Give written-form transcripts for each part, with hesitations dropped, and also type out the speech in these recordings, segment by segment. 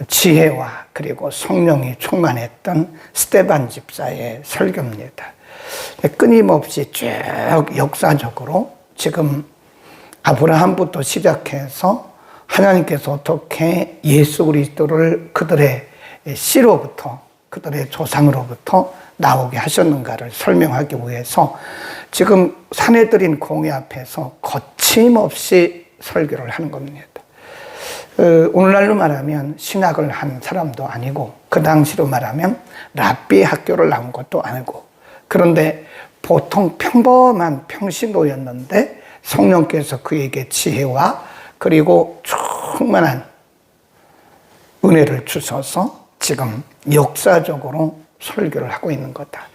지혜와 그리고 성령이 충만했던 스데반 집사의 설교입니다. 끊임없이 쭉 역사적으로 지금 아브라함부터 시작해서 하나님께서 어떻게 예수 그리스도를 그들의 씨로부터, 그들의 조상으로부터 나오게 하셨는가를 설명하기 위해서 지금 사내들인 공회 앞에서 거침없이 설교를 하는 겁니다. 오늘날로 말하면 신학을 한 사람도 아니고 그 당시로 말하면 랍비 학교를 나온 것도 아니고, 그런데 보통 평범한 평신도였는데 성령께서 그에게 지혜와 그리고 충만한 은혜를 주셔서 지금 역사적으로 설교를 하고 있는 거다.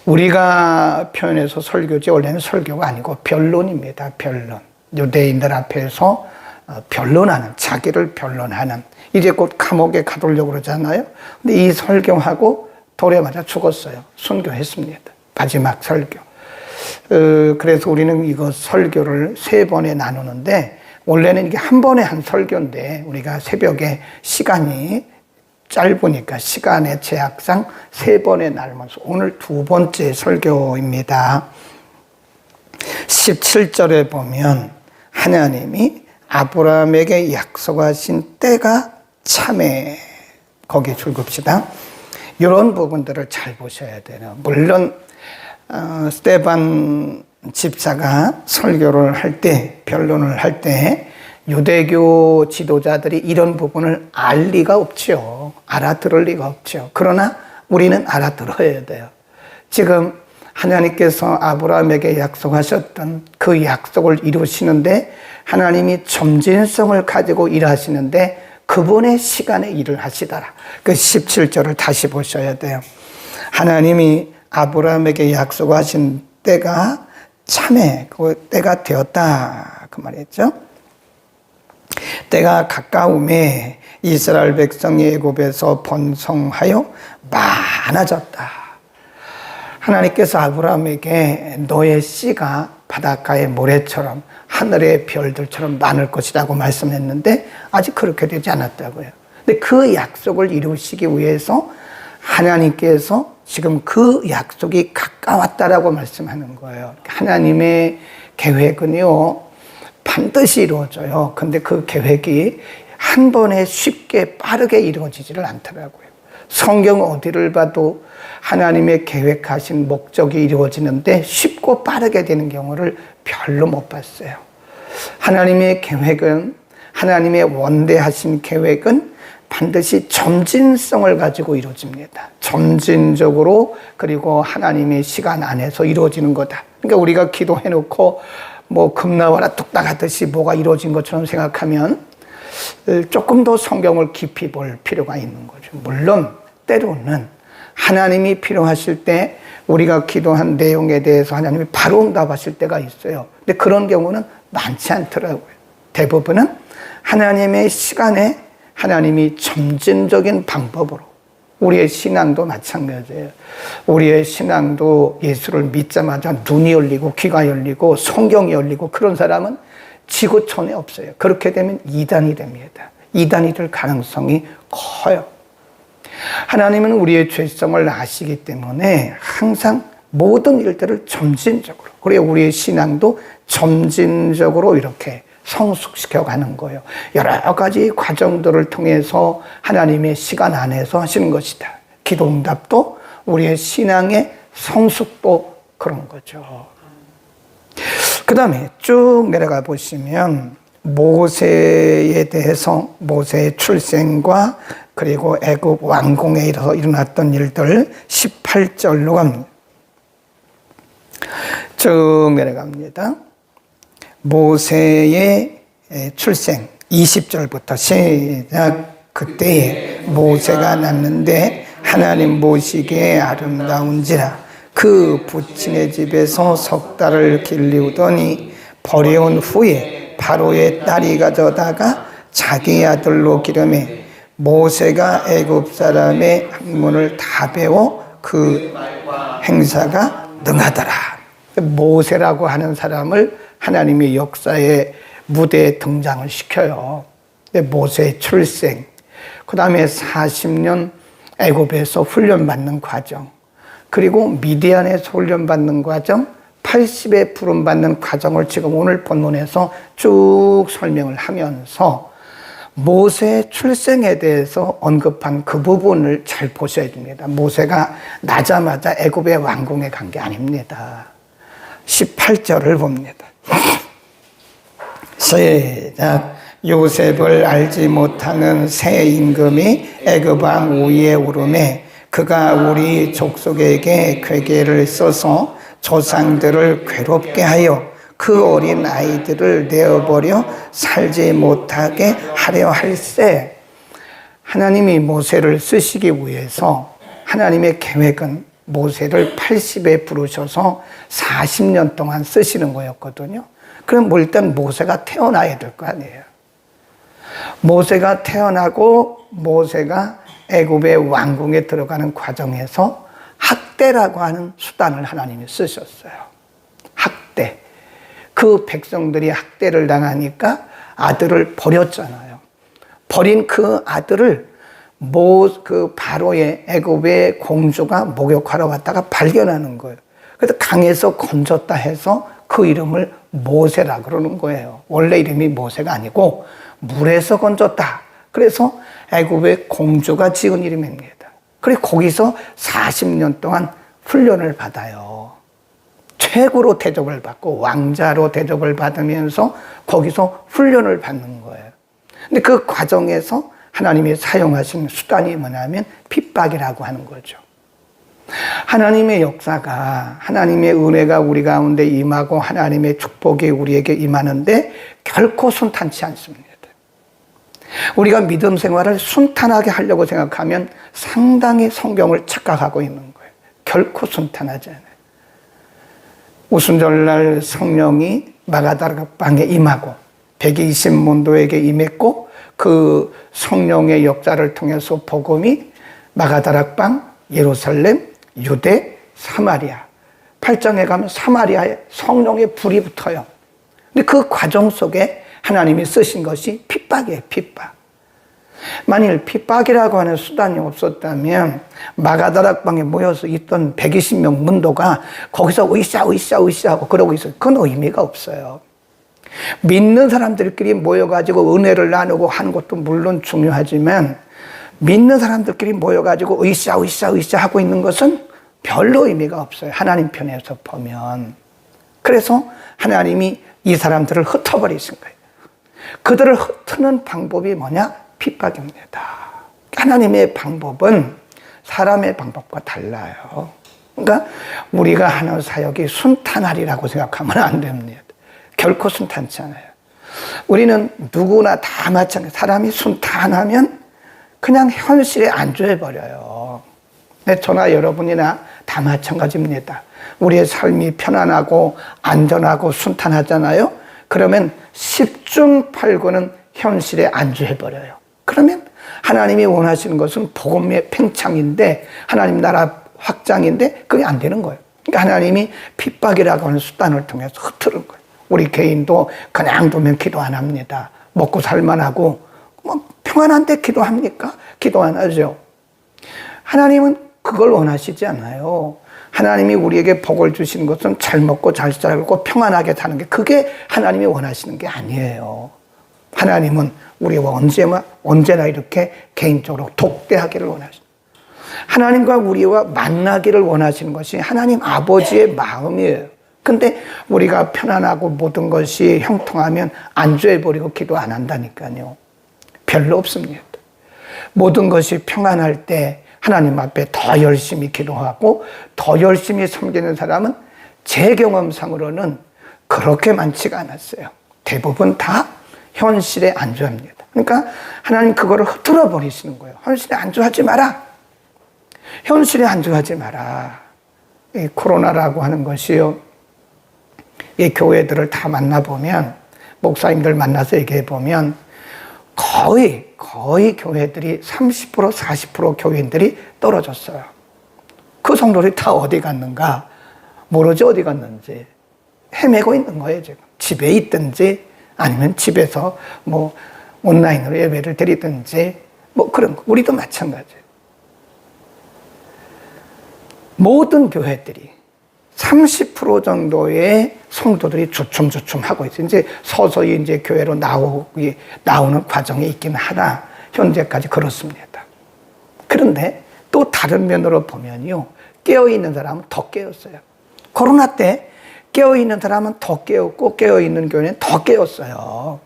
우리가 표현해서 설교지 원래는 설교가 아니고 변론입니다. 변론. 유대인들 앞에서 변론하는, 자기를 변론하는. 이제 곧 감옥에 가두려고 그러잖아요. 근데 이 설교하고 돌에 맞아 죽었어요. 순교했습니다. 마지막 설교. 그래서 우리는 이거 설교를 3번에 나누는데, 원래는 이게 한 번에 한 설교인데 우리가 새벽에 시간이 짧으니까 시간의 제약상 3번에 나누면서 오늘 2번째 설교입니다. 17절에 보면 하나님이 아브라함에게 약속하신 때가 참에, 거기에 줄급시다. 이런 부분들을 잘 보셔야 돼요. 물론 스데반 집사가 설교를 할 때, 변론을 할 때 유대교 지도자들이 이런 부분을 알 리가 없죠. 알아들을 리가 없죠. 그러나 우리는 알아들어야 돼요. 지금 하나님께서 아브라함에게 약속하셨던 그 약속을 이루시는데 하나님이 점진성을 가지고 일하시는데 그분의 시간에 일을 하시더라. 그 17절을 다시 보셔야 돼요. 하나님이 아브라함에게 약속하신 때가 참에, 그 때가 되었다, 그 말이었죠. 때가 가까움에 이스라엘 백성이 애굽에서 번성하여 많아졌다. 하나님께서 아브라함에게 너의 씨가 바닷가의 모래처럼 하늘의 별들처럼 많을 것이라고 말씀했는데 아직 그렇게 되지 않았다고요. 근데 그 약속을 이루시기 위해서 하나님께서 지금 그 약속이 가까웠다라고 말씀하는 거예요. 하나님의 계획은요, 반드시 이루어져요. 근데 그 계획이 한 번에 쉽게 빠르게 이루어지지를 않더라고요. 성경 어디를 봐도 하나님의 계획하신 목적이 이루어지는데 쉽고 빠르게 되는 경우를 별로 못 봤어요. 하나님의 계획은, 하나님의 원대하신 계획은 반드시 점진성을 가지고 이루어집니다. 점진적으로, 그리고 하나님의 시간 안에서 이루어지는 거다. 그러니까 우리가 기도해놓고 뭐 금나와라 뚝딱 하듯이 뭐가 이루어진 것처럼 생각하면 조금 더 성경을 깊이 볼 필요가 있는 거죠. 물론 때로는 하나님이 필요하실 때 우리가 기도한 내용에 대해서 하나님이 바로 응답하실 때가 있어요. 근데 그런 경우는 많지 않더라고요. 대부분은 하나님의 시간에 하나님이 점진적인 방법으로, 우리의 신앙도 마찬가지예요. 우리의 신앙도 예수를 믿자마자 눈이 열리고 귀가 열리고 성경이 열리고 그런 사람은 지구촌에 없어요. 그렇게 되면 이단이 됩니다. 이단이 될 가능성이 커요. 하나님은 우리의 죄성을 아시기 때문에 항상 모든 일들을 점진적으로, 그리고 우리의 신앙도 점진적으로 이렇게 성숙시켜 가는 거예요. 여러 가지 과정들을 통해서 하나님의 시간 안에서 하시는 것이다. 기도 응답도 우리의 신앙의 성숙도 그런 거죠. 그 다음에 쭉 내려가 보시면 모세에 대해서, 모세의 출생과 그리고 애굽 왕궁에 일어났던 일들 18절로 갑니다. 쭉 내려갑니다. 모세의 출생 20절부터 시작. 그때에 모세가 낳는데 하나님 보시기에 아름다운지라 그 부친의 집에서 석 달을 길리우더니 버려온 후에 바로의 딸이 가져다가 자기 아들로 기르매 모세가 애굽 사람의 학문을 다 배워 그 행사가 능하더라. 모세라고 하는 사람을 하나님의 역사의 무대에 등장을 시켜요. 모세의 출생, 그 다음에 40년 애굽에서 훈련받는 과정, 그리고 미디안에서 훈련받는 과정, 80에 부름받는 과정을 지금 오늘 본문에서 쭉 설명을 하면서 모세의 출생에 대해서 언급한 그 부분을 잘 보셔야 됩니다. 모세가 나자마자 애굽의 왕궁에 간 게 아닙니다. 18절을 봅니다. 시작. 요셉을 알지 못하는 새 임금이 애굽 왕 우위에 오르매 그가 우리 족속에게 괴계를 써서 조상들을 괴롭게 하여 그 어린 아이들을 내어버려 살지 못하게 하려 할세. 하나님이 모세를 쓰시기 위해서 하나님의 계획은 모세를 80에 부르셔서 40년 동안 쓰시는 거였거든요. 그럼 뭐 일단 모세가 태어나야 될 거 아니에요. 모세가 태어나고 모세가 애굽의 왕궁에 들어가는 과정에서 학대라고 하는 수단을 하나님이 쓰셨어요. 학대. 그 백성들이 학대를 당하니까 아들을 버렸잖아요. 버린 그 아들을 그 바로의 애굽의 공주가 목욕하러 왔다가 발견하는 거예요. 그래서 강에서 건졌다 해서 그 이름을 모세라 그러는 거예요. 원래 이름이 모세가 아니고 물에서 건졌다. 그래서 애굽의 공주가 지은 이름입니다. 그리고 거기서 40년 동안 훈련을 받아요. 최고로 대접을 받고 왕자로 대접을 받으면서 거기서 훈련을 받는 거예요. 근데 그 과정에서 하나님이 사용하신 수단이 뭐냐면 핍박이라고 하는 거죠. 하나님의 역사가, 하나님의 은혜가 우리 가운데 임하고 하나님의 축복이 우리에게 임하는데 결코 순탄치 않습니다. 우리가 믿음 생활을 순탄하게 하려고 생각하면 상당히 성경을 착각하고 있는 거예요. 결코 순탄하지 않아요. 오순절날 성령이 마가다락방에 임하고 120문도에게 임했고 그 성령의 역사를 통해서 복음이 마가다락방, 예루살렘, 유대, 사마리아 8장에 가면 사마리아에 성령의 불이 붙어요. 근데 그 과정 속에 하나님이 쓰신 것이 핍박이에요. 핍박. 만일 핍박이라고 하는 수단이 없었다면 마가다락방에 모여서 있던 120명 문도가 거기서 으쌰 하고 그러고 있어요. 그건 의미가 없어요. 믿는 사람들끼리 모여가지고 은혜를 나누고 하는 것도 물론 중요하지만 믿는 사람들끼리 모여가지고 으쌰 하고 있는 것은 별로 의미가 없어요. 하나님 편에서 보면. 그래서 하나님이 이 사람들을 흩어버리신 거예요. 그들을 흩트는 방법이 뭐냐? 핍박입니다. 하나님의 방법은 사람의 방법과 달라요. 그러니까 우리가 하는 사역이 순탄하리라고 생각하면 안 됩니다. 결코 순탄치 않아요. 우리는 누구나 다 마찬가지. 사람이 순탄하면 그냥 현실에 안주해버려요. 저나 여러분이나 다 마찬가지입니다. 우리의 삶이 편안하고 안전하고 순탄하잖아요. 그러면 10중 8구는 현실에 안주해버려요. 그러면 하나님이 원하시는 것은 복음의 팽창인데 하나님 나라 확장인데 그게 안 되는 거예요. 그러니까 하나님이 핍박이라고 하는 수단을 통해서 흩트는 거예요. 우리 개인도 그냥 두면 기도 안 합니다. 먹고 살만하고 뭐 평안한데 기도합니까? 기도 안 하죠. 하나님은 그걸 원하시지 않아요. 하나님이 우리에게 복을 주시는 것은 잘 먹고 잘 살고 평안하게 사는 게 그게 하나님이 원하시는 게 아니에요. 하나님은 우리와 언제나 이렇게 개인적으로 독대하기를 원하십니다. 하나님과 우리와 만나기를 원하시는 것이 하나님 아버지의 마음이에요. 근데 우리가 편안하고 모든 것이 형통하면 안주해버리고 기도 안 한다니까요. 별로 없습니다. 모든 것이 평안할 때 하나님 앞에 더 열심히 기도하고 더 열심히 섬기는 사람은 제 경험상으로는 그렇게 많지가 않았어요. 대부분 다 현실에 안주합니다. 그러니까 하나님 그거를 흩어져 버리시는 거예요. 현실에 안주하지 마라. 현실에 안주하지 마라. 이 코로나라고 하는 것이요. 이 교회들을 다 만나보면 목사님들 만나서 얘기해보면 거의 교회들이 30% 40% 교인들이 떨어졌어요. 그 성도들이 다 어디 갔는가 모르지 어디 갔는지 헤매고 있는 거예요. 지금 집에 있든지 아니면 집에서 뭐 온라인으로 예배를 드리든지 뭐 그런 거. 우리도 마찬가지예요. 모든 교회들이 30% 정도의 성도들이 주춤주춤 하고 있어요. 이제 서서히 이제 교회로 나오는 과정이 있긴 하나, 현재까지 그렇습니다. 그런데 또 다른 면으로 보면요, 깨어있는 사람은 더 깨었어요. 코로나 때 깨어있는 사람은 더 깨었고, 깨어있는 교회는 더 깨었어요.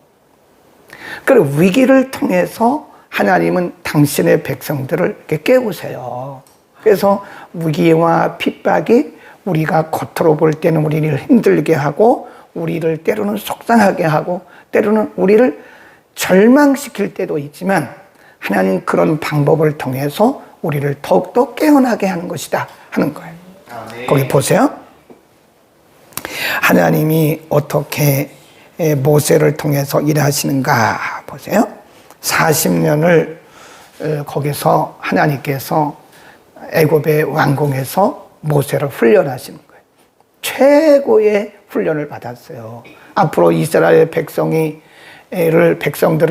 그리고 위기를 통해서 하나님은 당신의 백성들을 이렇게 깨우세요. 그래서 위기와 핍박이 우리가 겉으로 볼 때는 우리를 힘들게 하고, 우리를 때로는 속상하게 하고, 때로는 우리를 절망시킬 때도 있지만, 하나님 그런 방법을 통해서 우리를 더욱더 깨어나게 하는 것이다 하는 거예요. 거기 보세요. 하나님이 어떻게 모세를 통해서 일하시는가 보세요. 40년을 거기서 하나님께서 애굽의 왕궁에서 모세를 훈련하시는 거예요. 최고의 훈련을 받았어요. 앞으로 이스라엘 백성들을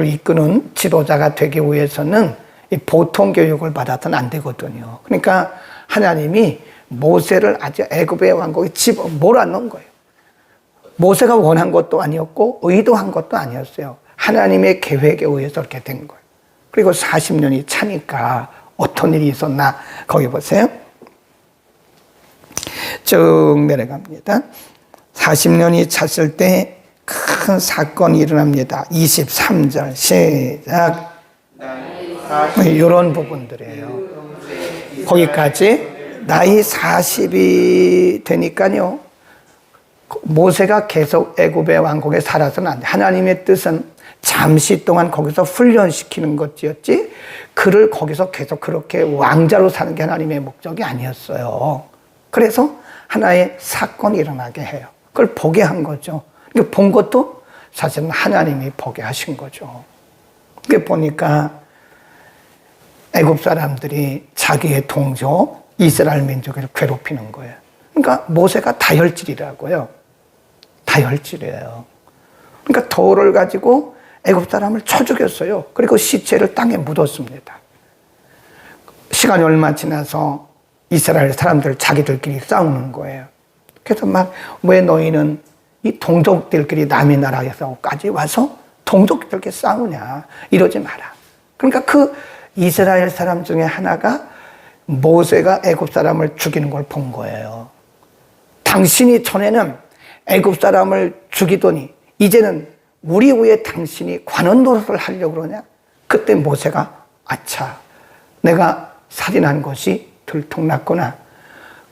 이끄는 지도자가 되기 위해서는 보통 교육을 받아서는 안 되거든요. 그러니까 하나님이 모세를 아주 애굽의 왕궁에 집어 몰아넣은 거예요. 모세가 원한 것도 아니었고 의도한 것도 아니었어요. 하나님의 계획에 의해서 그렇게 된 거예요. 그리고 40년이 차니까 어떤 일이 있었나 거기 보세요. 쭉 내려갑니다. 40년이 찼을 때 큰 사건이 일어납니다. 23절 시작. 이런 부분들이에요. 거기까지 나이 40이 되니까요, 모세가 계속 애굽의 왕국에 살아서는 안 돼. 하나님의 뜻은 잠시 동안 거기서 훈련시키는 것이었지, 그를 거기서 계속 그렇게 왕자로 사는 게 하나님의 목적이 아니었어요. 그래서 하나의 사건이 일어나게 해요. 그걸 보게 한 거죠. 본 것도 사실은 하나님이 보게 하신 거죠. 그게 보니까 애굽 사람들이 자기의 동족 이스라엘 민족을 괴롭히는 거예요. 그러니까 모세가 다혈질이라고요. 다혈질이에요. 그러니까 돌을 가지고 애굽 사람을 쳐 죽였어요. 그리고 시체를 땅에 묻었습니다. 시간이 얼마 지나서 이스라엘 사람들 자기들끼리 싸우는 거예요. 그래서 막 왜 너희는 이 동족들끼리 남의 나라에서까지 와서 동족들끼리 싸우냐, 이러지 마라. 그러니까 그 이스라엘 사람 중에 하나가 모세가 애굽 사람을 죽이는 걸 본 거예요. 당신이 전에는 애굽 사람을 죽이더니 이제는 우리 위에 당신이 관원 노릇을 하려고 그러냐? 그때 모세가 아차, 내가 살인한 것이 들통났구나.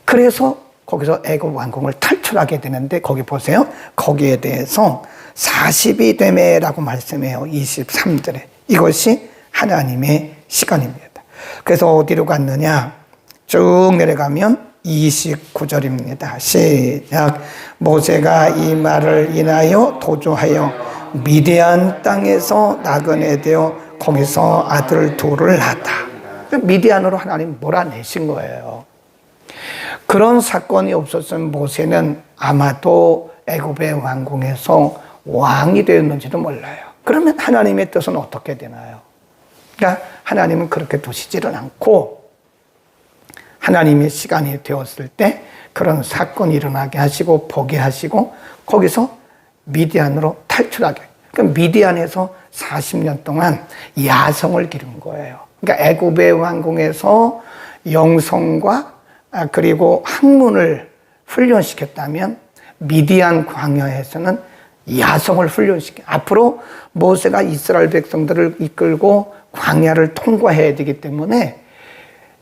그래서 거기서 애굽 왕궁을 탈출하게 되는데, 거기 보세요. 거기에 대해서 40이 되매라고 말씀해요. 23절에. 이것이 하나님의 시간입니다. 그래서 어디로 갔느냐? 쭉 내려가면 29절입니다. 시작. 모세가 이 말을 인하여 도주하여 미디안 땅에서 나그네 되어 거기서 아들 둘을 낳았다. 미디안으로 하나님 몰아내신 거예요. 그런 사건이 없었으면 모세는 아마도 애굽의 왕궁에서 왕이 되었는지도 몰라요. 그러면 하나님의 뜻은 어떻게 되나요? 그러니까 하나님은 그렇게 두시지는 않고, 하나님의 시간이 되었을 때 그런 사건이 일어나게 하시고 보게 하시고, 거기서 미디안으로 탈출하게. 그러니까 미디안에서 40년 동안 야성을 기른 거예요. 그러니까 애굽의 왕궁에서 영성과 그리고 학문을 훈련시켰다면, 미디안 광야에서는 야성을 훈련시켜. 앞으로 모세가 이스라엘 백성들을 이끌고 광야를 통과해야 되기 때문에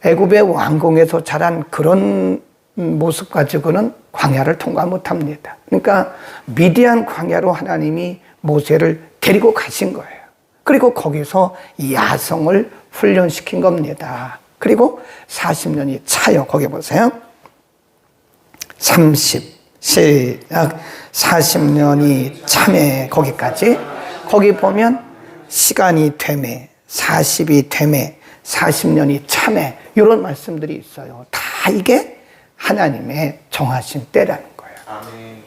애굽의 왕궁에서 자란 그런 모습 가지고는 광야를 통과 못합니다. 그러니까 미디안 광야로 하나님이 모세를 데리고 가신 거예요. 그리고 거기서 야성을 훈련시킨 겁니다. 그리고 40년이 차요. 거기 보세요. 시작. 40년이 참에, 거기까지. 거기 보면 시간이 되매, 40이 되매, 40년이 참에, 이런 말씀들이 있어요. 다 이게 하나님의 정하신 때라는 거예요. 아멘.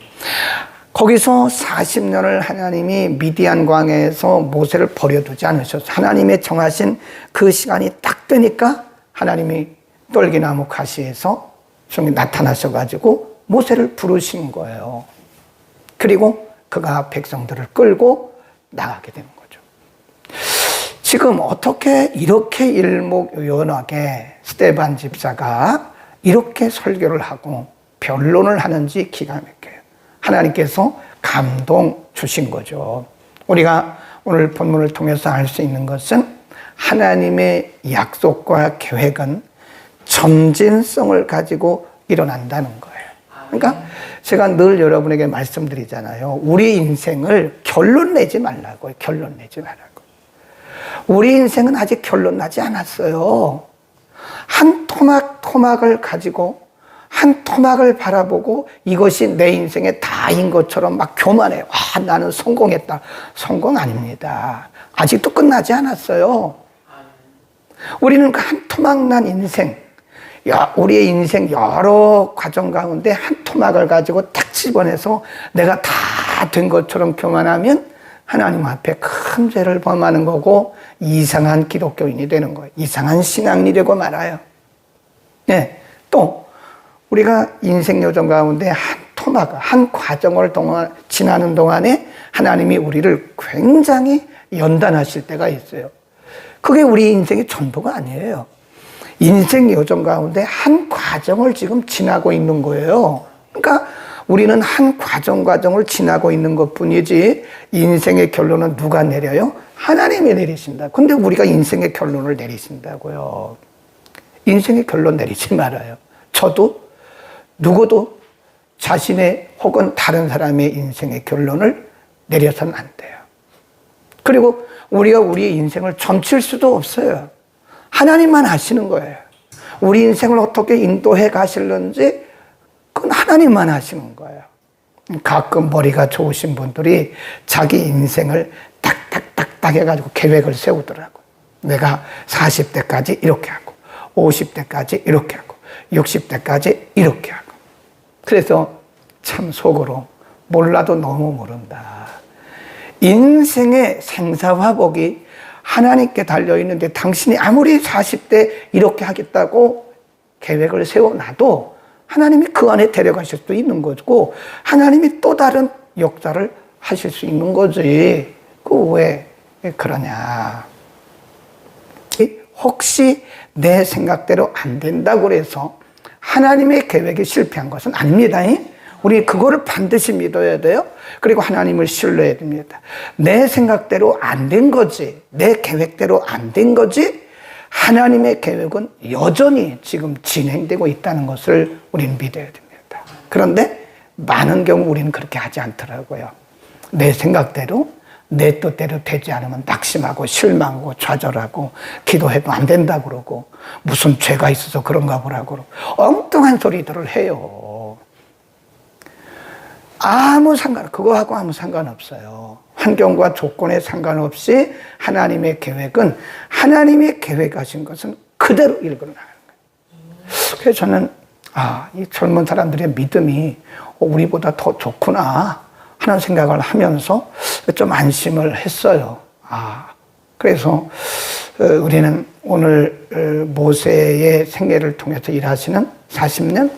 거기서 40년을 하나님이 미디안 광야에서 모세를 버려두지 않으셨어요. 하나님의 정하신 그 시간이 딱 되니까 하나님이 떨기나무 가시에서 좀 나타나셔가지고 모세를 부르신 거예요. 그리고 그가 백성들을 끌고 나가게 되는 거죠. 지금 어떻게 이렇게 일목요연하게 스데반 집사가 이렇게 설교를 하고 변론을 하는지 기가 막혀요. 하나님께서 감동 주신 거죠. 우리가 오늘 본문을 통해서 알 수 있는 것은 하나님의 약속과 계획은 점진성을 가지고 일어난다는 거예요. 그러니까 제가 늘 여러분에게 말씀드리잖아요. 우리 인생을 결론 내지 말라고요. 결론 내지 말라고. 우리 인생은 아직 결론 나지 않았어요. 한 토막을 가지고 한 토막을 바라보고 이것이 내 인생의 다인 것처럼 막 교만해요. 아, 나는 성공했다. 성공 아닙니다. 아직도 끝나지 않았어요. 우리는 그 한 토막 난 인생, 우리의 인생 여러 과정 가운데 한 토막을 가지고 딱 집어내서 내가 다 된 것처럼 교만하면 하나님 앞에 큰 죄를 범하는 거고 이상한 기독교인이 되는 거예요. 이상한 신앙이 되고 말아요. 네, 또 우리가 인생 여정 가운데 한 토막, 한 과정을 지나는 동안에 하나님이 우리를 굉장히 연단하실 때가 있어요. 그게 우리 인생의 전부가 아니에요. 인생 여정 가운데 한 과정을 지금 지나고 있는 거예요. 그러니까 우리는 한 과정을 지나고 있는 것 뿐이지 인생의 결론은 누가 내려요? 하나님이 내리신다. 근데 우리가 인생의 결론을 내리신다고요. 인생의 결론 내리지 말아요. 저도 누구도 자신의 혹은 다른 사람의 인생의 결론을 내려서는 안 돼요. 그리고 우리가 우리의 인생을 점칠 수도 없어요. 하나님만 하시는 거예요. 우리 인생을 어떻게 인도해 가실는지 그건 하나님만 하시는 거예요. 가끔 머리가 좋으신 분들이 자기 인생을 딱딱딱딱 해가지고 계획을 세우더라고. 내가 40대까지 이렇게 하고 50대까지 이렇게 하고 60대까지 이렇게 하고. 그래서 참 속으로 몰라도 너무 모른다. 인생의 생사화복이 하나님께 달려있는데 당신이 아무리 40대 이렇게 하겠다고 계획을 세워놔도 하나님이 그 안에 데려가실 수도 있는 거고 하나님이 또 다른 역사를 하실 수 있는 거지. 왜 그러냐. 혹시 내 생각대로 안 된다고 해서 하나님의 계획이 실패한 것은 아닙니다. 우리 그거를 반드시 믿어야 돼요. 그리고 하나님을 신뢰해야 됩니다. 내 생각대로 안 된 거지, 내 계획대로 안 된 거지, 하나님의 계획은 여전히 지금 진행되고 있다는 것을 우리는 믿어야 됩니다. 그런데 많은 경우 우리는 그렇게 하지 않더라고요. 내 생각대로, 내 뜻대로 되지 않으면 낙심하고 실망하고 좌절하고 기도해도 안 된다 그러고 무슨 죄가 있어서 그런가 보라고 그러고 엉뚱한 소리들을 해요. 그거하고 아무 상관없어요. 환경과 조건에 상관없이 하나님의 계획은 하나님의 계획하신 것은 그대로 일어나는 거예요. 그래서 저는 이 젊은 사람들의 믿음이 우리보다 더 좋구나 하는 생각을 하면서 좀 안심을 했어요. 그래서 우리는 오늘 모세의 생애를 통해서 일하시는 40년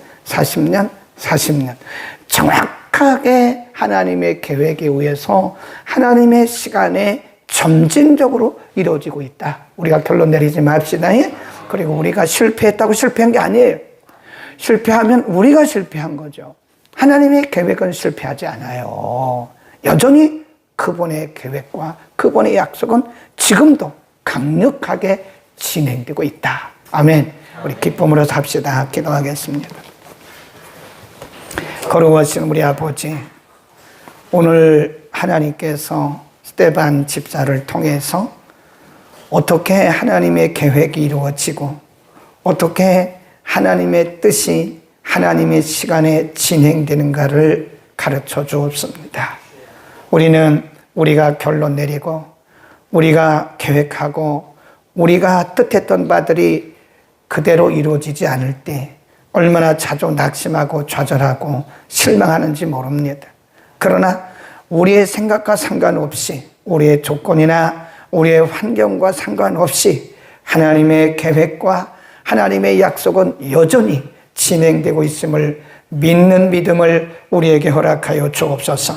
정확하게 하나님의 계획에 의해서 하나님의 시간에 점진적으로 이루어지고 있다. 우리가 결론 내리지 맙시다. 그리고 우리가 실패했다고 실패한 게 아니에요. 실패하면 우리가 실패한 거죠. 하나님의 계획은 실패하지 않아요. 여전히 그분의 계획과 그분의 약속은 지금도 강력하게 진행되고 있다. 아멘. 우리 기쁨으로 삽시다. 기도하겠습니다. 거룩하신 우리 아버지, 오늘 하나님께서 스데반 집사를 통해서 어떻게 하나님의 계획이 이루어지고 어떻게 하나님의 뜻이 하나님의 시간에 진행되는가를 가르쳐 주옵습니다. 우리는 우리가 결론 내리고 우리가 계획하고 우리가 뜻했던 바들이 그대로 이루어지지 않을 때 얼마나 자주 낙심하고 좌절하고 실망하는지 모릅니다. 그러나 우리의 생각과 상관없이, 우리의 조건이나 우리의 환경과 상관없이 하나님의 계획과 하나님의 약속은 여전히 진행되고 있음을 믿는 믿음을 우리에게 허락하여 주옵소서.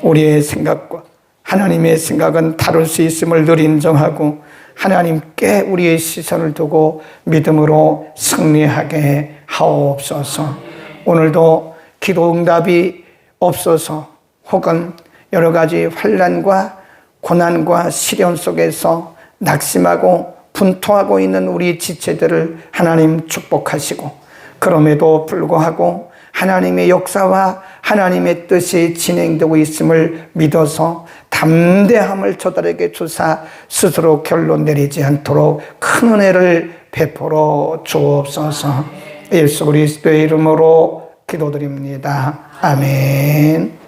우리의 생각과 하나님의 생각은 다를 수 있음을 늘 인정하고 하나님께 우리의 시선을 두고 믿음으로 승리하게 하옵소서. 오늘도 기도 응답이 없어서 혹은 여러 가지 환난과 고난과 시련 속에서 낙심하고 분투하고 있는 우리 지체들을 하나님 축복하시고, 그럼에도 불구하고 하나님의 역사와 하나님의 뜻이 진행되고 있음을 믿어서 담대함을 저들에게 주사 스스로 결론 내리지 않도록 큰 은혜를 베풀어 주옵소서. 예수 그리스도의 이름으로 기도드립니다. 아멘.